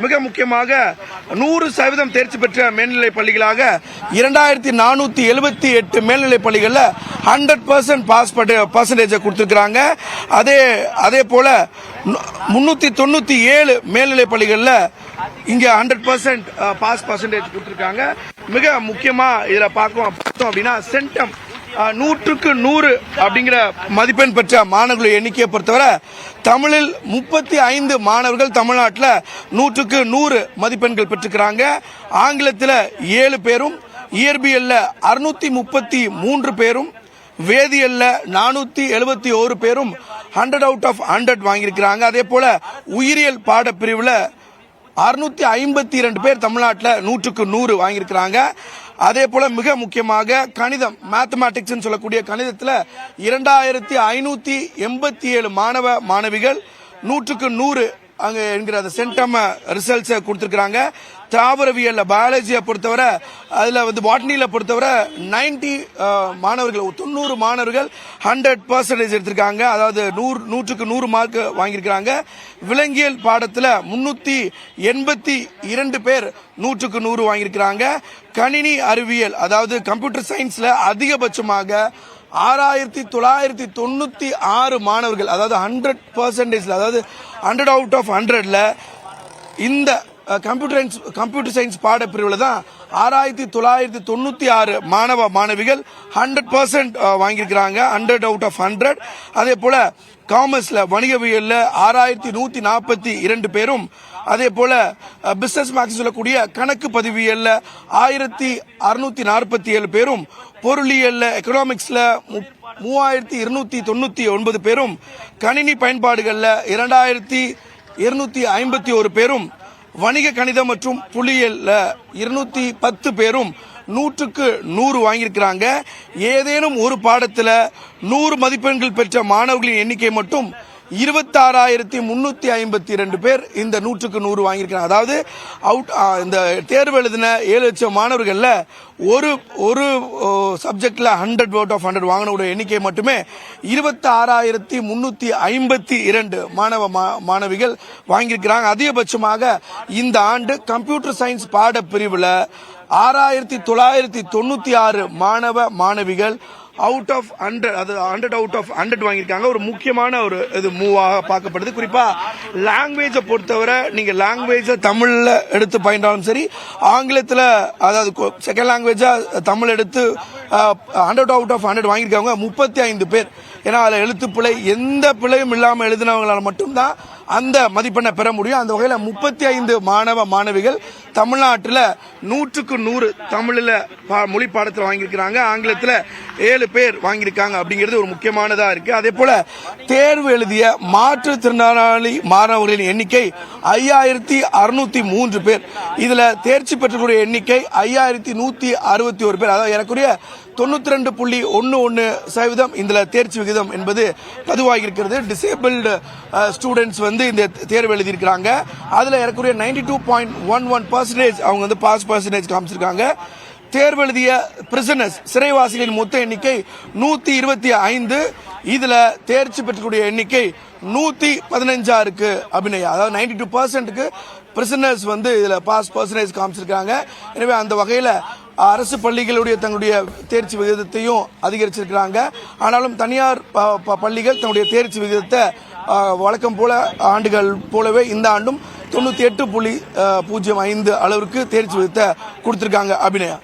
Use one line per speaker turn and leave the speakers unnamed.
மிக முக்கியமாக 100% தேர்ச்சி பெற்ற மேல்நிலை பள்ளிகளாக 2478 மேல்நிலை பள்ளிகளில் 100% பாஸ் பர்சன்டேஜை கொடுத்துருக்காங்க. அதே போல 397 மேல்நிலை பள்ளிகளில் இங்க 100% பாஸ் பர்சன்டேஜ் கொடுத்துருக்காங்க. மிக முக்கியமா இதுல பார்த்தோம் அப்படின்னா சென்டம் 100க்கு 100 அப்படிங்கிற மதிப்பெண் பெற்ற மாணவர்கள் எண்ணிக்கையை பொறுத்தவரை தமிழில் 35 மாணவர்கள் தமிழ்நாட்டில் 100க்கு 100 மதிப்பெண்கள் பெற்றுக்கிறாங்க. ஆங்கிலத்தில் 7 பேரும், இயற்பியல்ல 633 பேரும், வேதியியல்ல 471 பேரும் 100 out of 100 வாங்கியிருக்கிறாங்க. அதே போல உயிரியல் பாடப்பிரிவில் 652 பேர் தமிழ்நாட்டில் 100க்கு 100 வாங்கியிருக்கிறாங்க. அதே போல மிக முக்கியமாக கணிதம் மேத்தமேட்டிக்ஸ் சொல்லக்கூடிய கணிதத்தில் 2587 மாணவ மாணவிகள் 100க்கு 100 அங்க என்கிற சென்டம் ரிசல்ட்ஸை கொடுத்துருக்காங்க. தாவரவியல்ல பயாலஜியை பொறுத்தவரை அதுல பாட்னியில பொறுத்தவரை 90 மாணவர்கள் 90 மாணவர்கள் 100% எடுத்திருக்காங்க. அதாவது 100க்கு 100 மார்க் வாங்கியிருக்காங்க. விலங்கியல் பாடத்துல 382 பேர் 100க்கு 100 வாங்கியிருக்காங்க. கணினி அறிவியல் அதாவது கம்ப்யூட்டர் சயின்ஸ்ல அதிகபட்சமாக 6996 மாணவர்கள் அதாவது 100% அதாவது 100 out of 100ல இந்த கம்ப்யூட்டர் சயின்ஸ் பாடப்பிரிவில் தான் 6996 மாணவ மாணவிகள் 100% வாங்கியிருக்கிறாங்க. 100 out of 100. அதே போல காமர்ஸ்ல வணிகவியல்ல 6142 பேரும், அதே போல பிசினஸ் மேக்ஸ் சொல்லக்கூடிய கணக்கு பதிவியல்ல 1647 பேரும், பொருளியல்ல எக்கனாமிக்ஸ்ல 3299 பேரும், கணினி பயன்பாடுகள்ல 2251 பேரும், வணிக கணிதம் மற்றும் புள்ளியியல்ல 210 பேரும் 100க்கு 100 வாங்கியிருக்கிறாங்க. ஏதேனும் ஒரு பாடத்தில் 100 மதிப்பெண்கள் பெற்ற மாணவர்களின் எண்ணிக்கை மட்டும் 26352 பேர் இந்த 100க்கு 100 வாங்கியிருக்கிறாங்க. அதாவது இந்த தேர்வு எழுதின 7 லட்சம் மாணவர்கள்ல ஒரு சப்ஜெக்ட்ல 100 out of 100 வாங்கினோட எண்ணிக்கை மட்டுமே 26352 மாணவ மாணவிகள் வாங்கியிருக்கிறாங்க. அதிகபட்சமாக இந்த ஆண்டு கம்ப்யூட்டர் சயின்ஸ் பாட பிரிவில் 6996 மாணவ மாணவிகள் அவுட் ஆஃப் 100 அது 100 out of 100 வாங்கியிருக்காங்க. ஒரு முக்கியமான ஒரு இது மூவாக பார்க்கப்படுது. குறிப்பா லாங்குவேஜை பொறுத்தவரை நீங்க லாங்குவேஜை தமிழ்ல எடுத்து பயின்றாலும் சரி, ஆங்கிலத்தில் அதாவது செகண்ட் லாங்குவேஜா தமிழ் எடுத்து 100 out of 100 வாங்கியிருக்காங்க 35 பேர். ஏன்னா அதில் எழுத்து பிழை எந்த பிழையும் இல்லாமல் எழுதினவங்களால மட்டும்தான் அந்த மதிப்பெண்ணை பெற முடியும். அந்த வகையில் 35 மாணவ மாணவிகள் தமிழ்நாட்டில் 100க்கு 100 தமிழில் மொழி பாடத்தில் வாங்கியிருக்கிறாங்க. ஆங்கிலத்தில் 7 பேர் வாங்கியிருக்காங்க அப்படிங்கிறது ஒரு முக்கியமானதாக இருக்கு. அதே போல தேர்வு எழுதிய மாற்றுத்திறனாளி மாணவர்களின் எண்ணிக்கை 5603 பேர். இதுல தேர்ச்சி பெற்றக்கூடிய எண்ணிக்கை 5161 பேர். அதாவது ஏறக்குறைய 92.11% இதுல தேர்ச்சி விகிதம் என்பது பதிவாகி இருக்கிறது. டிசேபிள்டு ஸ்டூடெண்ட்ஸ் இந்த தேர்வு எழுதியிருக்கிறாங்க. அதுல ஏறக்குறைய 92.11% அவங்க பாஸ் பர்சன்டேஜ் காமிச்சிருக்காங்க. தேர்வு எழுதிய பிரிசனர்ஸ் சிறைவாசிகளின் மொத்த எண்ணிக்கை 125. இதுல தேர்ச்சி பெற்றக்கூடிய எண்ணிக்கை 115 இருக்கு. அபிநயா அதாவது 92%க்கு பிரிசனர்ஸ் இதுல பாஸ் பர்சன்டேஜ் காமிச்சிருக்காங்க. எனவே அந்த வகையில அரசு பள்ளிகளுடைய தங்களுடைய தேர்ச்சி விகிதத்தையும் அதிகரிச்சிருக்கிறாங்க. ஆனாலும் தனியார் பள்ளிகள் தன்னுடைய தேர்ச்சி விகிதத்தை வழக்கம் போல ஆண்டுகள் போலவே இந்த ஆண்டும் 98.05 அளவிற்கு தேர்ச்சி விகிதத்தை கொடுத்திருக்காங்க. அபிநயா.